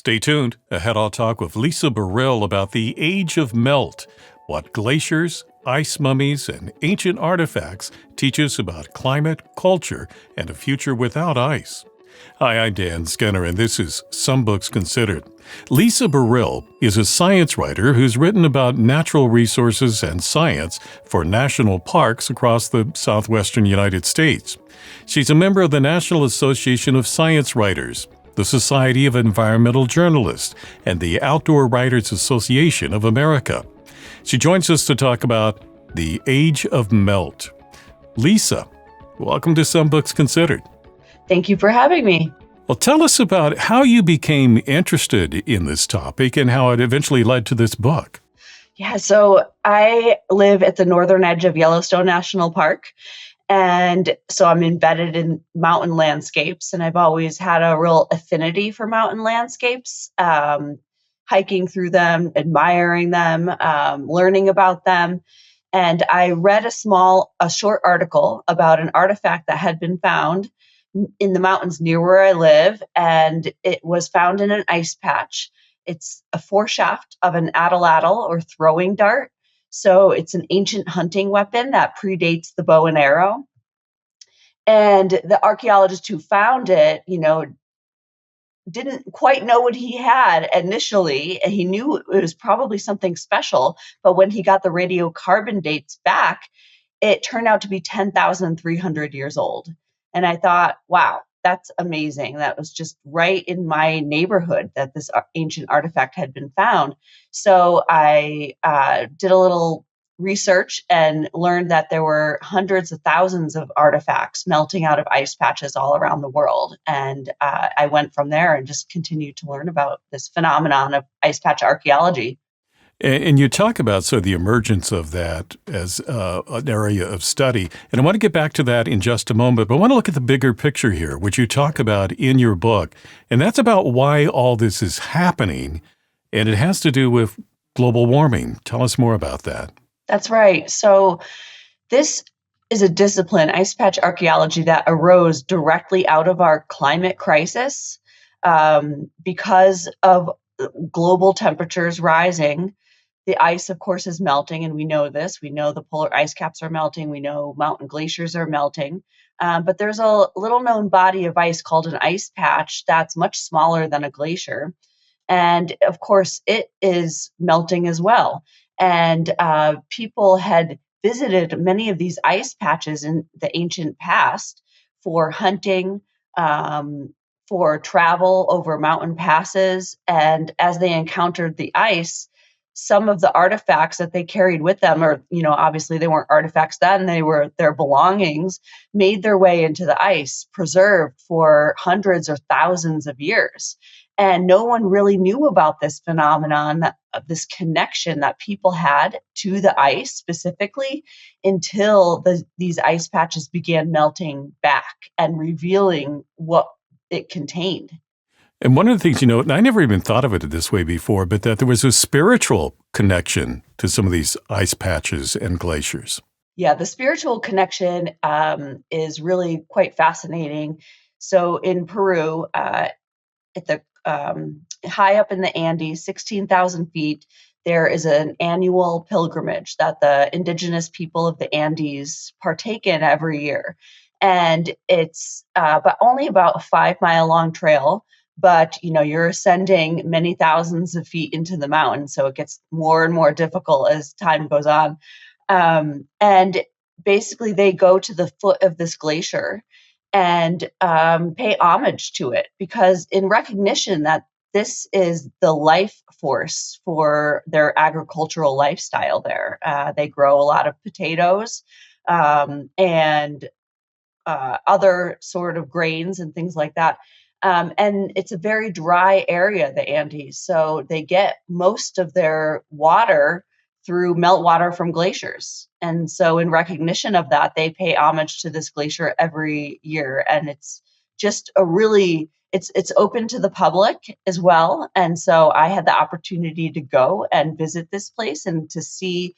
Stay tuned. Ahead, I'll talk with Lisa Beril about the Age of Melt, what glaciers, ice mummies, and ancient artifacts teach us about climate, culture, and a future without ice. Hi, I'm Dan Skinner, and this is Some Books Considered. Lisa Baril is a science writer who's written about natural resources and science for national parks across the southwestern United States. She's a member of the National Association of Science Writers, the Society of Environmental Journalists, and the Outdoor Writers Association of America. She joins us to talk about the Age of Melt. Lisa, welcome to Some Books Considered. Thank you for having me. Well, tell us about how you became interested in this topic and how it eventually led to this book. Yeah, so I live at the northern edge of Yellowstone National Park. And so I'm embedded in mountain landscapes, and I've always had a real affinity for mountain landscapes, hiking through them, admiring them, learning about them. And I read a short article about an artifact that had been found in the mountains near where I live, and it was found in an ice patch. It's a foreshaft of an atlatl or throwing dart. So it's an ancient hunting weapon that predates the bow and arrow. And the archaeologist who found it, didn't quite know what he had initially. He knew it was probably something special, but when he got the radiocarbon dates back, it turned out to be 10,300 years old. And I thought, wow, that's amazing. That was just right in my neighborhood that this ancient artifact had been found. So I did a little research and learned that there were hundreds of thousands of artifacts melting out of ice patches all around the world. And I went from there and just continued to learn about this phenomenon of ice patch archaeology. And you talk about the emergence of that as an area of study. And I want to get back to that in just a moment, but I want to look at the bigger picture here, which you talk about in your book. And that's about why all this is happening. And it has to do with global warming. Tell us more about that. That's right. So this is a discipline, ice patch archaeology, that arose directly out of our climate crisis because of global temperatures rising. The ice, of course, is melting, and we know this. We know the polar ice caps are melting. We know mountain glaciers are melting. But there's a little-known body of ice called an ice patch that's much smaller than a glacier. And, of course, it is melting as well. And people had visited many of these ice patches in the ancient past for hunting, for travel over mountain passes. And as they encountered the ice, some of the artifacts that they carried with them, or, obviously they weren't artifacts then, they were their belongings, made their way into the ice, preserved for hundreds or thousands of years. And no one really knew about this phenomenon, this connection that people had to the ice specifically, until these ice patches began melting back and revealing what it contained. And one of the things, and I never even thought of it this way before, but that there was a spiritual connection to some of these ice patches and glaciers. Yeah, the spiritual connection is really quite fascinating. So in Peru, at the high up in the Andes, 16,000 feet, there is an annual pilgrimage that the indigenous people of the Andes partake in every year. And it's but only about a 5-mile long trail. But, you're ascending many thousands of feet into the mountain, so it gets more and more difficult as time goes on. And basically, they go to the foot of this glacier and pay homage to it, because in recognition that this is the life force for their agricultural lifestyle there. They grow a lot of potatoes and other sort of grains and things like that. And it's a very dry area, the Andes. So they get most of their water through meltwater from glaciers. And so in recognition of that, they pay homage to this glacier every year. And it's just it's open to the public as well. And so I had the opportunity to go and visit this place and to see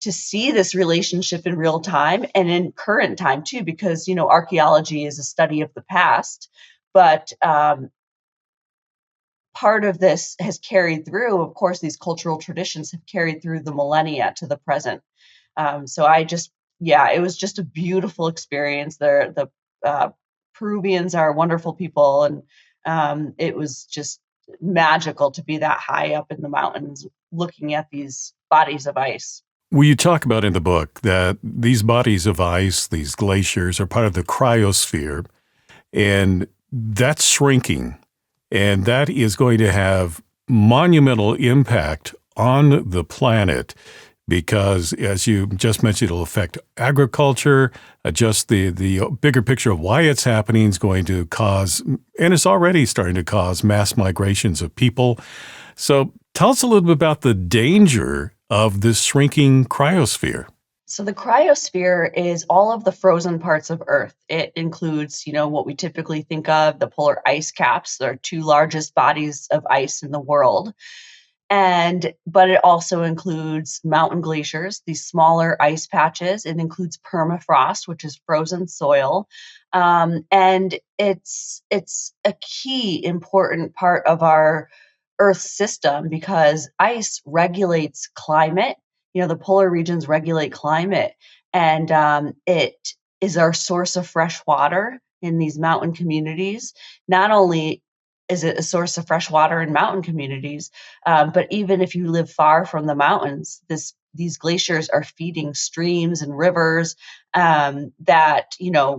this relationship in real time and in current time too, because, archaeology is a study of the past. But part of this has carried through. Of course, these cultural traditions have carried through the millennia to the present. So it was just a beautiful experience. The Peruvians are wonderful people, and it was just magical to be that high up in the mountains looking at these bodies of ice. Well, you talk about in the book that these bodies of ice, these glaciers, are part of the cryosphere, and that's shrinking, and that is going to have monumental impact on the planet because, as you just mentioned, it'll affect agriculture. Just the bigger picture of why it's happening is going to cause, and it's already starting to cause, mass migrations of people. So tell us a little bit about the danger of this shrinking cryosphere. So the cryosphere is all of the frozen parts of Earth. It includes, what we typically think of, the polar ice caps, the two largest bodies of ice in the world. But it also includes mountain glaciers, these smaller ice patches. It includes permafrost, which is frozen soil. And it's a key important part of our Earth system because ice regulates climate. The polar regions regulate climate, and it is our source of fresh water in these mountain communities. Not only is it a source of fresh water in mountain communities, but even if you live far from the mountains, these glaciers are feeding streams and rivers that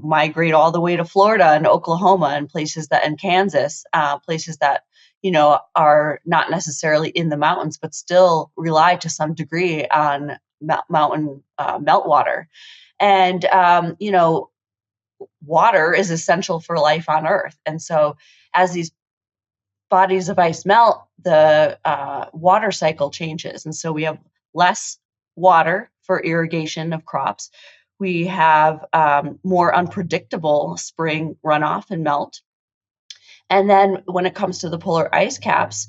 migrate all the way to Florida and Oklahoma and and Kansas, places that are not necessarily in the mountains, but still rely to some degree on mountain meltwater. And water is essential for life on Earth, and so as these bodies of ice melt, the water cycle changes. And so we have less water for irrigation of crops. We have more unpredictable spring runoff and melt. And then when it comes to the polar ice caps,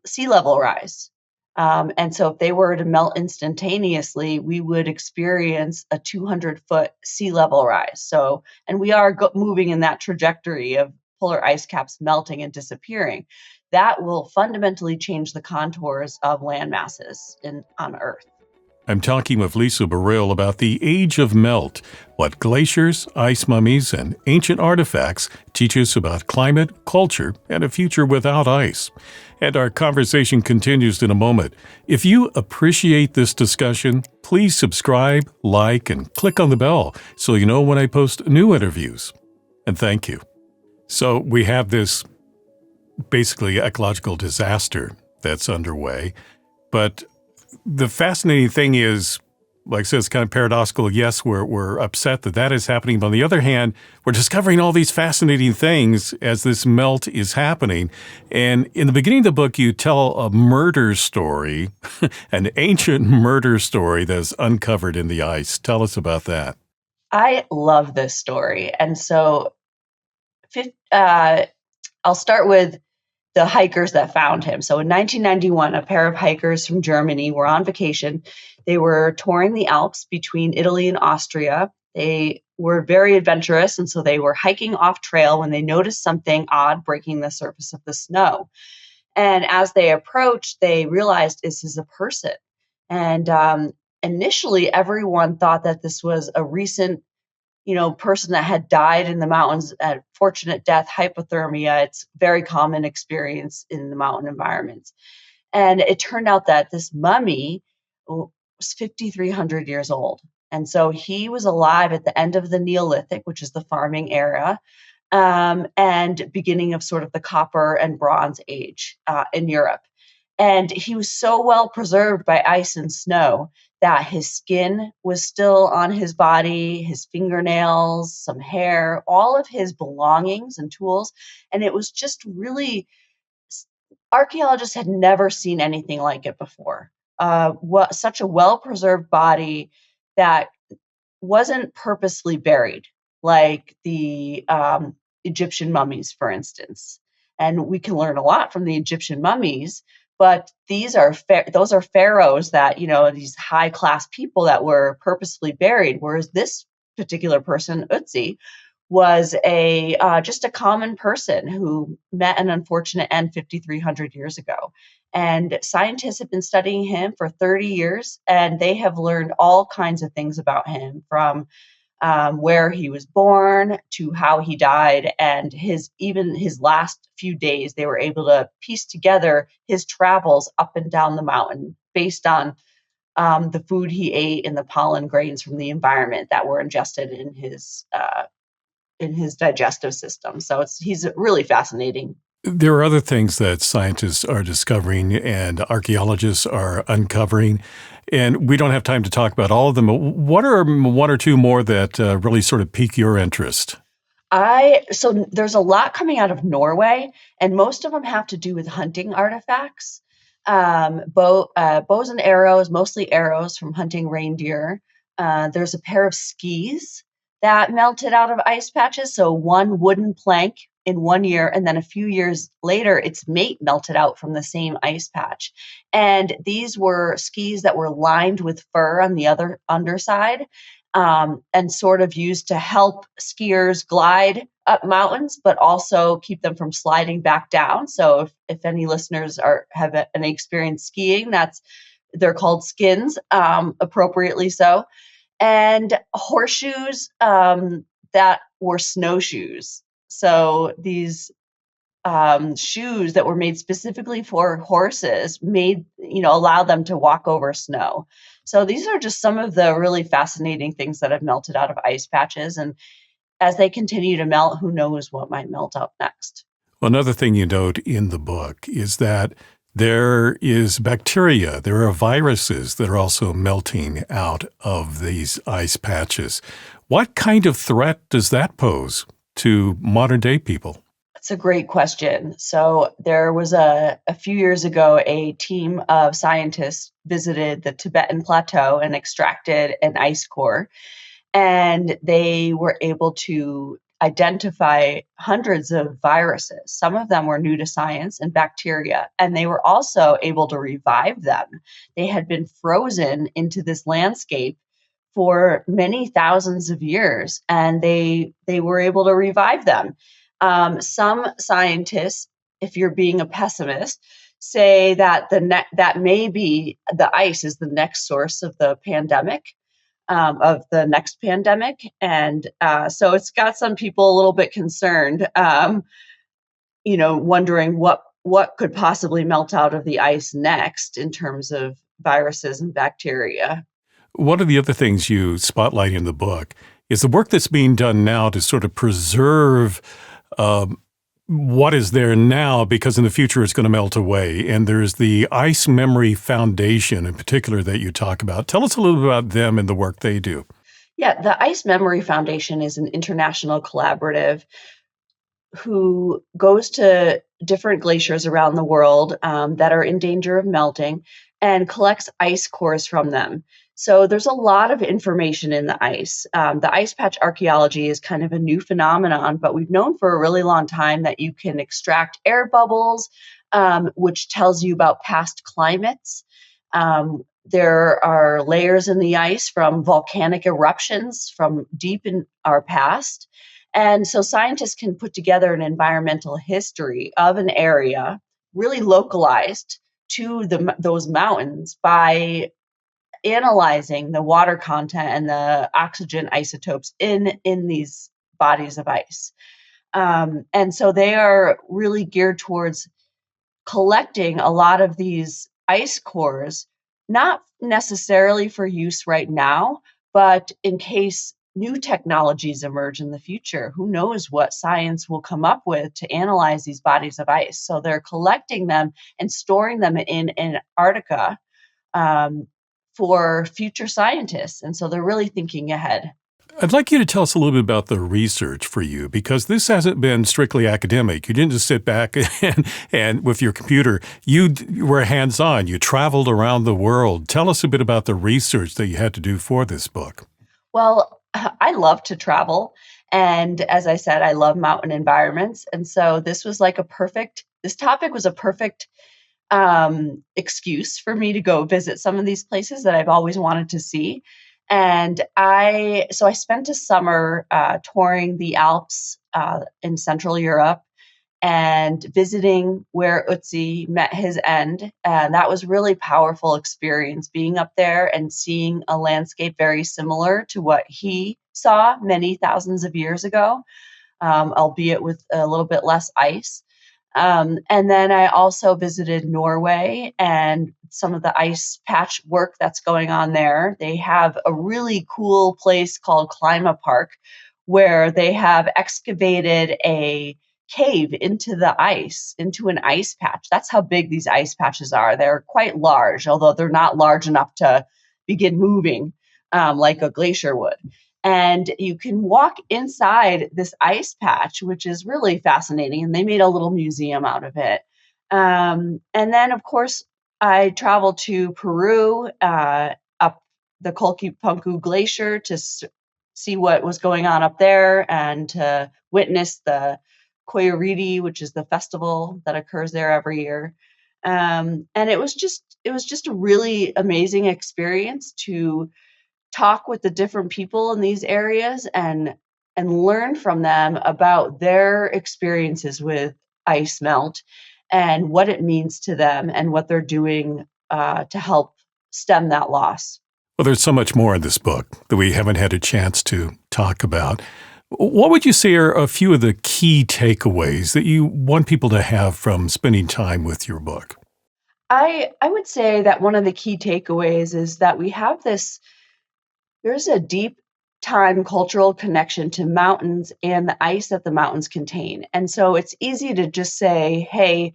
sea level rise. And so if they were to melt instantaneously, we would experience a 200-foot sea level rise. So, and we are moving in that trajectory of polar ice caps melting and disappearing. That will fundamentally change the contours of land masses on Earth. I'm talking with Lisa Beril about the age of melt, what glaciers, ice mummies, and ancient artifacts teach us about climate, culture, and a future without ice. And our conversation continues in a moment. If you appreciate this discussion, please subscribe, like, and click on the bell so you know when I post new interviews. And thank you. So we have this basically ecological disaster that's underway, but the fascinating thing is, like I said, it's kind of paradoxical. Yes, we're upset that is happening. But on the other hand, we're discovering all these fascinating things as this melt is happening. And in the beginning of the book, you tell a murder story, an ancient murder story that's uncovered in the ice. Tell us about that. I love this story. And so I'll start with the hikers that found him. So in 1991, a pair of hikers from Germany were on vacation. They were touring the Alps between Italy and Austria. They were very adventurous, and so they were hiking off trail when they noticed something odd breaking the surface of the snow. And as they approached, they realized this is a person. And initially, everyone thought that this was a recent person that had died in the mountains at fortunate death, hypothermia. It's very common experience in the mountain environments. And it turned out that this mummy was 5,300 years old. And so he was alive at the end of the Neolithic, which is the farming era, and beginning of sort of the Copper and Bronze Age in Europe. And he was so well preserved by ice and snow that his skin was still on his body, his fingernails, some hair, all of his belongings and tools. And it was just really, archaeologists had never seen anything like it before. Such a well-preserved body that wasn't purposely buried, like the Egyptian mummies, for instance. And we can learn a lot from the Egyptian mummies. But those are pharaohs that, these high class people that were purposefully buried. Whereas this particular person, Utsi, was a just a common person who met an unfortunate end 5,300 years ago. And scientists have been studying him for 30 years, and they have learned all kinds of things about him, from where he was born to how he died, and his last few days. They were able to piece together his travels up and down the mountain based on the food he ate and the pollen grains from the environment that were ingested in his digestive system. So he's really fascinating. There are other things that scientists are discovering and archaeologists are uncovering, and we don't have time to talk about all of them. But what are one or two more that really sort of pique your interest? So there's a lot coming out of Norway, and most of them have to do with hunting artifacts. Bows and arrows, mostly arrows from hunting reindeer. There's a pair of skis that melted out of ice patches. So one wooden plank in 1 year, and then a few years later, its mate melted out from the same ice patch. And these were skis that were lined with fur on the other underside, and sort of used to help skiers glide up mountains, but also keep them from sliding back down. So if any listeners have any experience skiing, they're called skins, appropriately so. And horseshoes that were snowshoes. So these shoes that were made specifically for horses allow them to walk over snow. So these are just some of the really fascinating things that have melted out of ice patches. And as they continue to melt, who knows what might melt out next. Well, another thing you note in the book is that there is bacteria, there are viruses that are also melting out of these ice patches. What kind of threat does that pose to modern day people? That's a great question. So there was a few years ago, a team of scientists visited the Tibetan Plateau and extracted an ice core. And they were able to identify hundreds of viruses. Some of them were new to science and bacteria, and they were also able to revive them. They had been frozen into this landscape for many thousands of years, and they were able to revive them. Some scientists, if you're being a pessimist, say that that maybe the ice is the next source of the pandemic, of the next pandemic. And so it's got some people a little bit concerned, wondering what could possibly melt out of the ice next in terms of viruses and bacteria. One of the other things you spotlight in the book is the work that's being done now to sort of preserve what is there now, because in the future it's going to melt away. And there's the Ice Memory Foundation in particular that you talk about. Tell us a little bit about them and the work they do. Yeah, the Ice Memory Foundation is an international collaborative who goes to different glaciers around the world that are in danger of melting and collects ice cores from them. So there's a lot of information in the ice. The ice patch archaeology is kind of a new phenomenon, but we've known for a really long time that you can extract air bubbles, which tells you about past climates. There are layers in the ice from volcanic eruptions from deep in our past. And so scientists can put together an environmental history of an area, really localized to those mountains, by analyzing the water content and the oxygen isotopes in these bodies of ice. And so they are really geared towards collecting a lot of these ice cores, not necessarily for use right now, but in case new technologies emerge in the future. Who knows what science will come up with to analyze these bodies of ice? So they're collecting them and storing them in Antarctica for future scientists. And so they're really thinking ahead. I'd like you to tell us a little bit about the research for you, because this hasn't been strictly academic. You didn't just sit back and with your computer. You were hands-on. You traveled around the world. Tell us a bit about the research that you had to do for this book. Well, I love to travel. And as I said, I love mountain environments. And so this topic was a perfect excuse for me to go visit some of these places that I've always wanted to see. And I spent a summer touring the Alps in Central Europe and visiting where Ötzi met his end. And that was really powerful experience being up there and seeing a landscape very similar to what he saw many thousands of years ago, albeit with a little bit less ice. And then I also visited Norway and some of the ice patch work that's going on there. They have a really cool place called Klima Park where they have excavated a cave into the ice, into an ice patch. That's how big these ice patches are. They're quite large, although they're not large enough to begin moving like a glacier would. And you can walk inside this ice patch, which is really fascinating. And they made a little museum out of it. And then, of course, I traveled to Peru, up the Colquipuncu Glacier to see what was going on up there and to witness the Coyoriti, which is the festival that occurs there every year. And it was just a really amazing experience to talk with the different people in these areas and learn from them about their experiences with ice melt and what it means to them and what they're doing to help stem that loss. Well, there's so much more in this book that we haven't had a chance to talk about. What would you say are a few of the key takeaways that you want people to have from spending time with your book? I would say that one of the key takeaways is that there's a deep time cultural connection to mountains and the ice that the mountains contain. And so it's easy to just say, hey,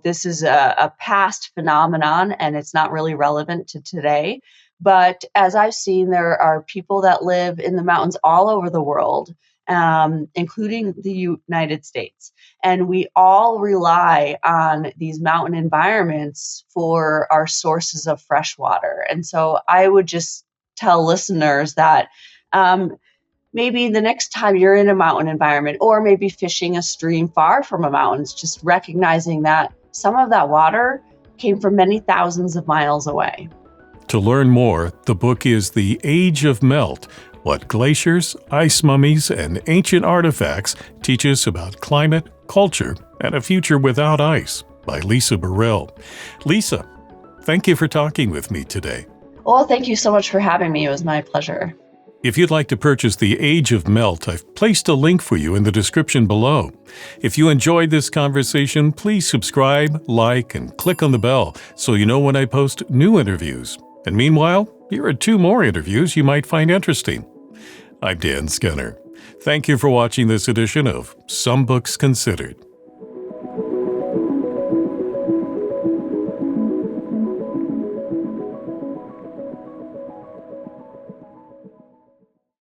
this is a past phenomenon and it's not really relevant to today. But as I've seen, there are people that live in the mountains all over the world, including the United States. And we all rely on these mountain environments for our sources of fresh water. And so I would just tell listeners that maybe the next time you're in a mountain environment or maybe fishing a stream far from a mountain, just recognizing that some of that water came from many thousands of miles away. To learn more, the book is The Age of Melt: What Glaciers, Ice Mummies, and Ancient Artifacts Teach Us About Climate, Culture, and a Future Without Ice by Lisa Beril. Lisa, thank you for talking with me today. Well, thank you so much for having me. It was my pleasure. If you'd like to purchase The Age of Melt, I've placed a link for you in the description below. If you enjoyed this conversation, please subscribe, like, and click on the bell so you know when I post new interviews. And meanwhile, here are 2 more interviews you might find interesting. I'm Dan Skinner. Thank you for watching this edition of Some Books Considered.